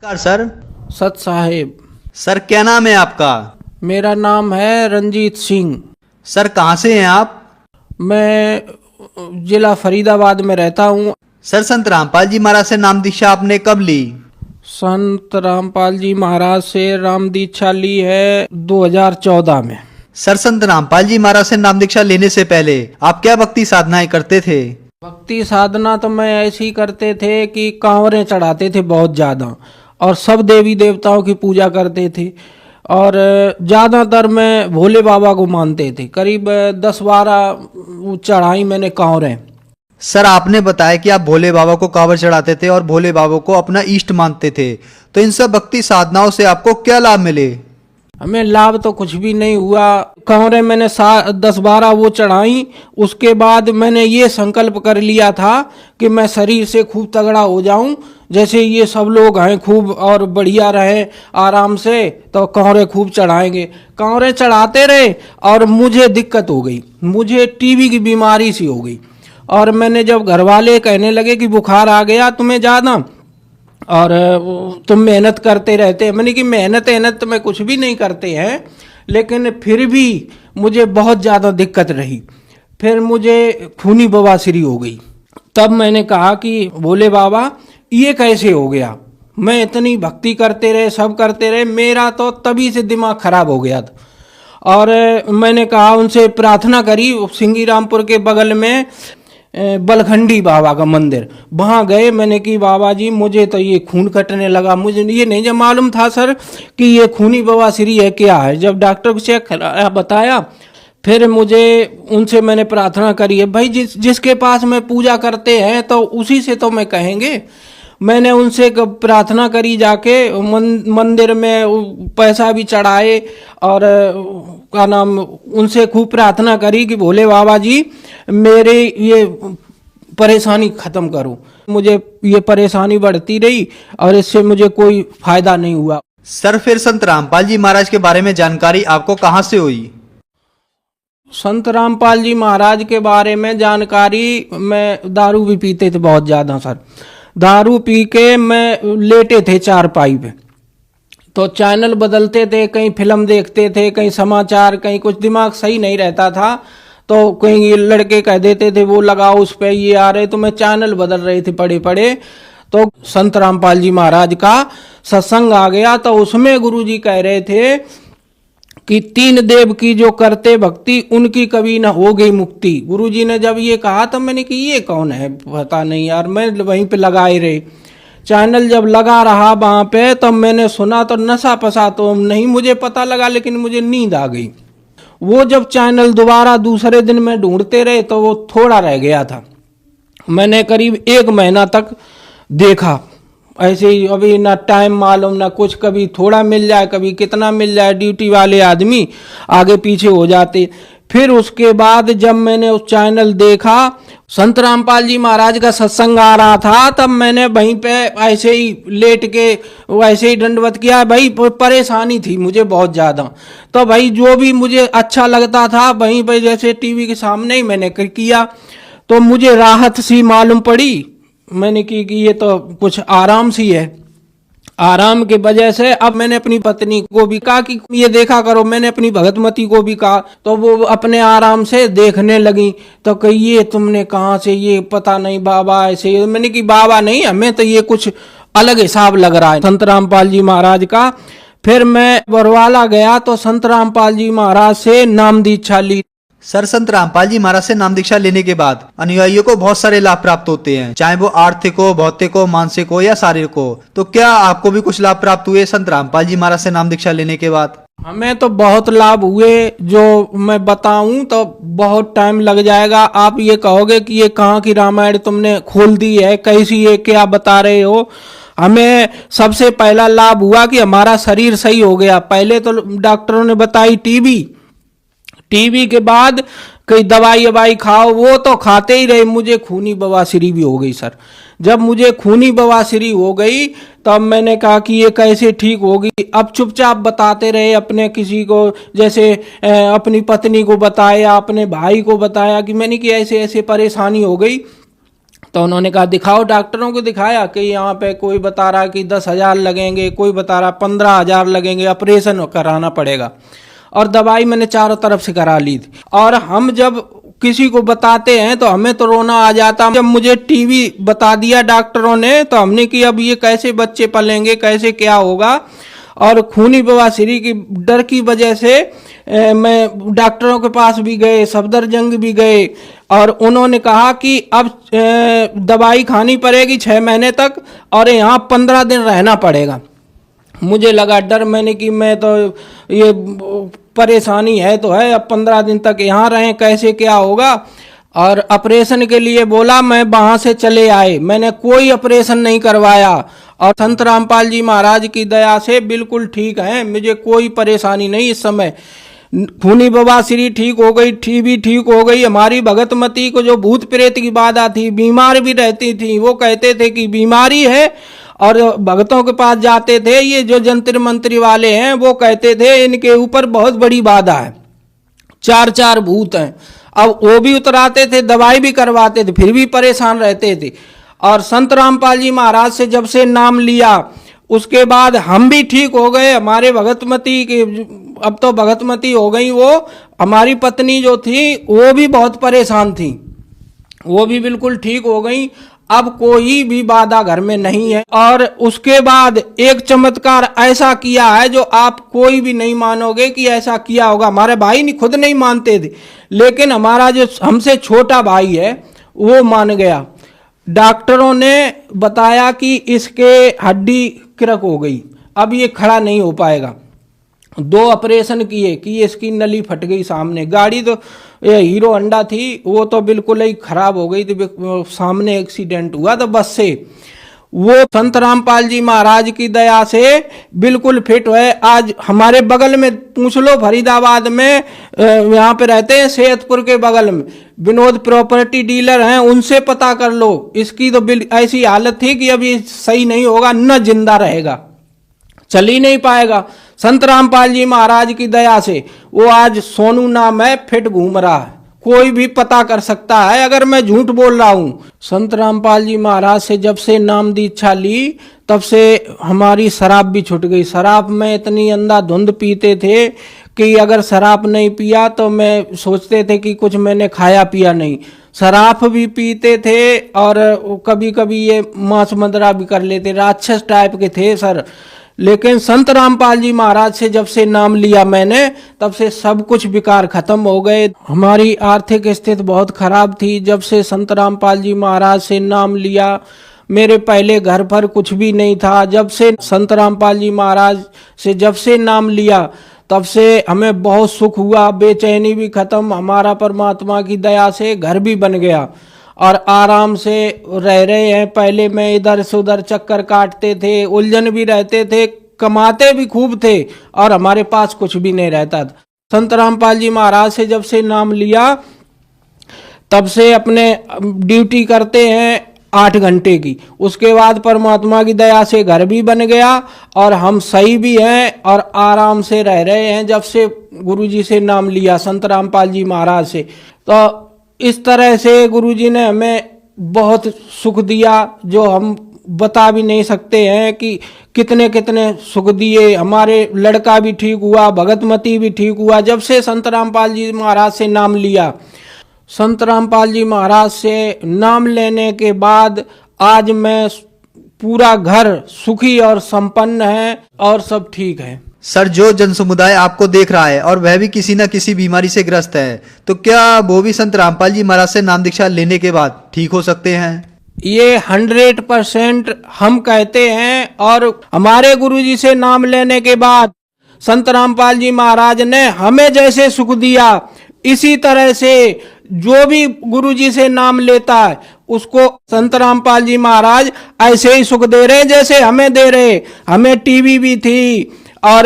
नमस्कार सर। सत साहेब। सर क्या नाम है आपका? मेरा नाम है रंजीत सिंह। सर कहाँ से हैं आप? मैं जिला फरीदाबाद में रहता हूँ। सर संत रामपाल जी महाराज से नाम दीक्षा आपने कब ली? संत रामपाल जी महाराज से राम दीक्षा ली है 2014 में। सर संत रामपाल जी महाराज से नाम दीक्षा लेने से पहले आप क्या भक्ति साधनाएं करते थे? भक्ति साधना तो मैं ऐसी करते थे कि कांवरें चढ़ाते थे बहुत ज़्यादा, और सब देवी देवताओं की पूजा करते थे, और ज़्यादातर मैं भोले बाबा को मानते थे। करीब 10-12 चढ़ाई मैंने कांवरें। सर आपने बताया कि आप भोले बाबा को कांवर चढ़ाते थे और भोले बाबा को अपना इष्ट मानते थे, तो इन सब भक्ति साधनाओं से आपको क्या लाभ मिले? हमें लाभ तो कुछ भी नहीं हुआ। कांवरें मैंने 10-12 वो चढ़ाई। उसके बाद मैंने ये संकल्प कर लिया था कि मैं शरीर से खूब तगड़ा हो जाऊं, जैसे ये सब लोग हैं खूब और बढ़िया रहे आराम से, तो कांवरें खूब चढ़ाएंगे। कांवरें चढ़ाते रहे और मुझे दिक्कत हो गई, मुझे टीबी की बीमारी सी हो गई। और मैंने जब घर वाले कहने लगे कि बुखार आ गया तुम्हें ज़्यादा और तुम मेहनत करते रहते हैं, मैंने कि मेहनत तो मैं कुछ भी नहीं करते हैं, लेकिन फिर भी मुझे बहुत ज़्यादा दिक्कत रही। फिर मुझे खूनी बवासीर हो गई। तब मैंने कहा कि भोले बाबा ये कैसे हो गया? मैं इतनी भक्ति करते रहे, सब करते रहे, मेरा तो तभी से दिमाग खराब हो गया था। और मैंने कहा, उनसे प्रार्थना करी। सिंगीरामपुर के बगल में बलखंडी बाबा का मंदिर, वहाँ गए। मैंने कि बाबा जी मुझे तो ये खून कटने लगा, मुझे ये नहीं जब मालूम था सर कि ये खूनी बवासीर है क्या है। जब डॉक्टर को चेक बताया, फिर मुझे उनसे मैंने प्रार्थना करी है, भाई जिसके पास में पूजा करते हैं तो उसी से तो मैं कहेंगे। मैंने उनसे प्रार्थना करी, जाके मंदिर में पैसा भी चढ़ाए और का नाम उनसे खूब प्रार्थना करी कि भोले बाबा जी मेरे ये परेशानी ख़त्म करो। मुझे ये परेशानी बढ़ती रही और इससे मुझे कोई फायदा नहीं हुआ। सर फिर संत रामपाल जी महाराज के बारे में जानकारी आपको कहाँ से हुई? संत रामपाल जी महाराज के बारे में जानकारी, मैं दारू भी पीते थे बहुत ज़्यादा सर। दारू पी के मैं लेटे थे चारपाई पे, तो चैनल बदलते थे, कहीं फिल्म देखते थे, कहीं समाचार, कहीं कुछ, दिमाग सही नहीं रहता था। तो कहीं ये लड़के कह देते थे वो लगाओ उस पे ये आ रहे, तो मैं चैनल बदल रहे थे पड़े पड़े। तो संत रामपाल जी महाराज का सत्संग आ गया, तो उसमें गुरुजी कह रहे थे कि 3 देव की जो करते भक्ति उनकी कभी ना हो गई मुक्ति। गुरुजी ने जब ये कहा तो मैंने कि ये कौन है, पता नहीं यार। मैं वहीं पे लगाए रहे, चैनल जब लगा रहा वहाँ पे, तब मैंने सुना तो नशा पसा तो नहीं मुझे पता लगा, लेकिन मुझे नींद आ गई। वो जब चैनल दोबारा दूसरे दिन में ढूंढते रहे तो वो थोड़ा रह गया था। मैंने करीब 1 महीना तक देखा ऐसे ही, अभी ना टाइम मालूम ना कुछ, कभी थोड़ा मिल जाए कभी कितना मिल जाए। ड्यूटी वाले आदमी आगे पीछे हो जाते। फिर उसके बाद जब मैंने उस चैनल देखा, संत रामपाल जी महाराज का सत्संग आ रहा था, तब मैंने वहीं पे ऐसे ही लेट के वैसे ही दंडवत किया। भाई परेशानी थी मुझे बहुत ज़्यादा, तो भाई जो भी मुझे अच्छा लगता था वहीं पे जैसे टीवी के सामने ही मैंने किया, तो मुझे राहत सी मालूम पड़ी। मैंने की कि ये तो कुछ आराम सी है। आराम की वजह से अब मैंने अपनी पत्नी को भी कहा कि ये देखा करो, मैंने अपनी भगतमती को भी कहा, तो वो अपने आराम से देखने लगी। तो कही ये तुमने कहाँ से, ये पता नहीं बाबा ऐसे। मैंने कि बाबा नहीं, हमें तो ये कुछ अलग हिसाब लग रहा है संत रामपाल जी महाराज का। फिर मैं बरवाला गया तो संत रामपाल जी महाराज से नाम दीक्षा ली। सर संत रामपाल जी महाराज से नाम दीक्षा लेने के बाद अनुयायियों को बहुत सारे लाभ प्राप्त होते हैं, चाहे वो आर्थिक हो, भौतिक हो, मानसिक हो या शारीरिक हो। तो क्या आपको भी कुछ लाभ प्राप्त हुए संत रामपाल जी महाराज से नाम दीक्षा लेने के बाद? हमें तो बहुत लाभ हुए, जो मैं बताऊं तो बहुत टाइम लग जाएगा। आप ये कहोगे कि ये कहाँ की रामायण तुमने खोल दी है, कैसी ये क्या बता रहे हो। हमें सबसे पहला लाभ हुआ कि हमारा शरीर सही हो गया। पहले तो डॉक्टरों ने बताई टीबी के बाद कई दवाई खाओ, वो तो खाते ही रहे। मुझे खूनी बवासीर भी हो गई सर। जब मुझे खूनी बवासीर हो गई तब मैंने कहा कि ये कैसे ठीक होगी। अब चुपचाप बताते रहे अपने किसी को, जैसे अपनी पत्नी को बताया, अपने भाई को बताया कि मैंने कि ऐसे ऐसे परेशानी हो गई। तो उन्होंने कहा दिखाओ, डॉक्टरों को दिखाया कि यहाँ पे कोई बता रहा कि 10,000 लगेंगे, कोई बता रहा 15,000 लगेंगे, ऑपरेशन कराना पड़ेगा। और दवाई मैंने चारों तरफ से करा ली थी। और हम जब किसी को बताते हैं तो हमें तो रोना आ जाता। जब मुझे टीवी बता दिया डॉक्टरों ने तो हमने कि अब ये कैसे बच्चे पलेंगे, कैसे क्या होगा। और खूनी बवासीर की डर की वजह से मैं डॉक्टरों के पास भी गए, सफदरजंग भी गए, और उन्होंने कहा कि अब दवाई खानी पड़ेगी 6 महीने तक और यहाँ 15 दिन रहना पड़ेगा। मुझे लगा डर, मैंने कि मैं तो ये परेशानी है तो है, अब 15 दिन तक यहाँ रहें, कैसे क्या होगा। और ऑपरेशन के लिए बोला, मैं वहाँ से चले आए, मैंने कोई ऑपरेशन नहीं करवाया। और संत रामपाल जी महाराज की दया से बिल्कुल ठीक है, मुझे कोई परेशानी नहीं। इस समय खूनी बवासीर ठीक हो गई, टीबी ठीक हो गई। हमारी भगतमती को जो भूत प्रेत की बाधा थी, बीमार भी रहती थी, वो कहते थे कि बीमारी है, और भगतों के पास जाते थे, ये जो जंतर मंत्री वाले हैं वो कहते थे इनके ऊपर बहुत बड़ी बाधा है, 4 भूत हैं। अब वो भी उतराते थे, दवाई भी करवाते थे, फिर भी परेशान रहते थे। और संत रामपाल जी महाराज से जब से नाम लिया उसके बाद हम भी ठीक हो गए। हमारे भगतमती के, अब तो भगतमती हो गई वो, हमारी पत्नी जो थी वो भी बहुत परेशान थी, वो भी बिल्कुल ठीक हो गई। अब कोई भी बाधा घर में नहीं है। और उसके बाद एक चमत्कार ऐसा किया है जो आप कोई भी नहीं मानोगे कि ऐसा किया होगा। हमारे भाई खुद नहीं मानते थे, लेकिन हमारा जो हमसे छोटा भाई है वो मान गया। डॉक्टरों ने बताया कि इसके हड्डी क्रक हो गई, अब ये खड़ा नहीं हो पाएगा। 2 ऑपरेशन किए कि इसकी नली फट गई सामने। गाड़ी तो हीरो होंडा थी, वो तो बिल्कुल ही खराब हो गई थी, सामने एक्सीडेंट हुआ तो बस से। वो संत रामपाल जी महाराज की दया से बिल्कुल फिट है। आज हमारे बगल में पूछ लो, फरीदाबाद में यहाँ पे रहते हैं, सेहतपुर के बगल में विनोद प्रॉपर्टी डीलर हैं, उनसे पता कर लो। इसकी तो ऐसी हालत थी कि अब ये सही नहीं होगा, न जिंदा रहेगा, चल ही नहीं पाएगा। संत रामपाल जी महाराज की दया से वो आज सोनू नाम है, फिट घूम रहा है, कोई भी पता कर सकता है अगर मैं झूठ बोल रहा हूं। संत रामपाल जी महाराज से जब से नाम दीक्षा ली तब से हमारी शराब भी छूट गई। शराब में इतनी अंधाधुंध पीते थे कि अगर शराब नहीं पिया तो मैं सोचते थे कि कुछ मैंने खाया पिया नहीं। शराब भी पीते थे और कभी कभी ये मांस मदरा भी कर लेते, राक्षस टाइप के थे सर। लेकिन संत रामपाल जी महाराज से जब से नाम लिया मैंने तब से सब कुछ विकार खत्म हो गए। हमारी आर्थिक स्थिति बहुत खराब थी। जब से संत रामपाल जी महाराज से नाम लिया, मेरे पहले घर पर कुछ भी नहीं था। जब से संत रामपाल जी महाराज से जब से नाम लिया तब से हमें बहुत सुख हुआ, बेचैनी भी खत्म। हमारा परमात्मा की दया से घर भी बन गया और आराम से रह रहे हैं। पहले मैं इधर से उधर चक्कर काटते थे, उलझन भी रहते थे, कमाते भी खूब थे और हमारे पास कुछ भी नहीं रहता था। संत रामपाल जी महाराज से जब से नाम लिया तब से अपने ड्यूटी करते हैं 8 घंटे की। उसके बाद परमात्मा की दया से घर भी बन गया और हम सही भी हैं और आराम से रह रहे हैं जब से गुरुजी से नाम लिया, संत रामपाल जी महाराज से। तो इस तरह से गुरुजी ने हमें बहुत सुख दिया जो हम बता भी नहीं सकते हैं कि कितने कितने सुख दिए। हमारे लड़का भी ठीक हुआ, भगतमती भी ठीक हुआ जब से संत रामपाल जी महाराज से नाम लिया। संत रामपाल जी महाराज से नाम लेने के बाद आज मैं पूरा घर सुखी और संपन्न है और सब ठीक है। सर, जो जन समुदाय आपको देख रहा है और वह भी किसी न किसी बीमारी से ग्रस्त है, तो क्या वो भी संत रामपाल जी महाराज से नाम दीक्षा लेने के बाद ठीक हो सकते हैं? ये 100% हम कहते हैं। और हमारे गुरुजी से नाम लेने के बाद संत रामपाल जी महाराज ने हमें जैसे सुख दिया, इसी तरह से जो भी गुरुजी से नाम लेता है उसको संत रामपाल जी महाराज ऐसे ही सुख दे रहे जैसे हमें दे रहे। हमें टीबी भी थी और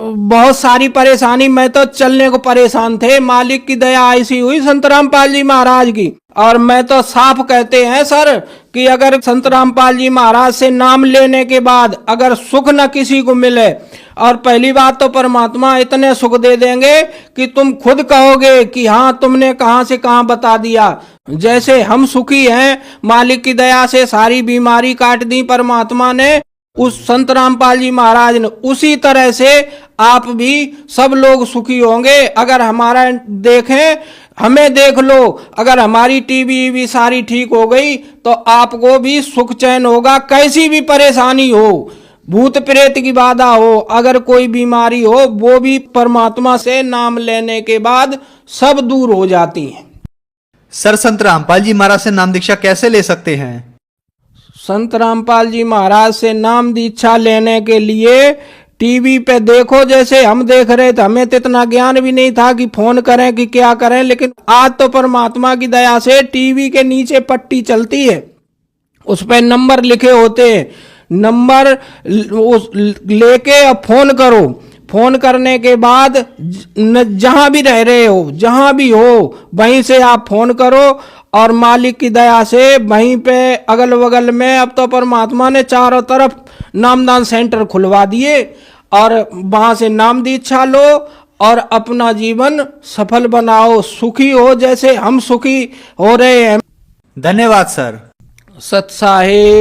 बहुत सारी परेशानी, मैं तो चलने को परेशान थे। मालिक की दया ऐसी हुई संत रामपाल जी महाराज की। और मैं तो साफ कहते हैं सर कि अगर संत रामपाल जी महाराज से नाम लेने के बाद अगर सुख न किसी को मिले, और पहली बात तो परमात्मा इतने सुख दे देंगे कि तुम खुद कहोगे कि हाँ तुमने कहाँ से कहाँ बता दिया। जैसे हम सुखी हैं, मालिक की दया से सारी बीमारी काट दी परमात्मा ने, उस संत रामपाल जी महाराज ने, उसी तरह से आप भी सब लोग सुखी होंगे। अगर हमारा देखें, हमें देख लो, अगर हमारी टीबी भी सारी ठीक हो गई तो आपको भी सुख चैन होगा। कैसी भी परेशानी हो, भूत प्रेत की बाधा हो, अगर कोई बीमारी हो, वो भी परमात्मा से नाम लेने के बाद सब दूर हो जाती है। सर, संत रामपाल जी महाराज से नाम दीक्षा कैसे ले सकते हैं? संत रामपाल जी महाराज से नाम दीक्षा लेने के लिए टीवी पे देखो, जैसे हम देख रहे थे, हमें तो इतना ज्ञान भी नहीं था कि फोन करें कि क्या करें, लेकिन आज तो परमात्मा की दया से टीवी के नीचे पट्टी चलती है, उस पे नंबर लिखे होते हैं, नंबर लेके अब फोन करो। फोन करने के बाद जहां भी रह रहे हो, जहां भी हो, वहीं से आप फोन करो और मालिक की दया से वहीं पे अगल बगल में अब तो परमात्मा ने चारों तरफ नामदान सेंटर खुलवा दिए और वहां से नाम दीक्षा लो और अपना जीवन सफल बनाओ, सुखी हो जैसे हम सुखी हो रहे हैं। धन्यवाद सर। सत साहेब।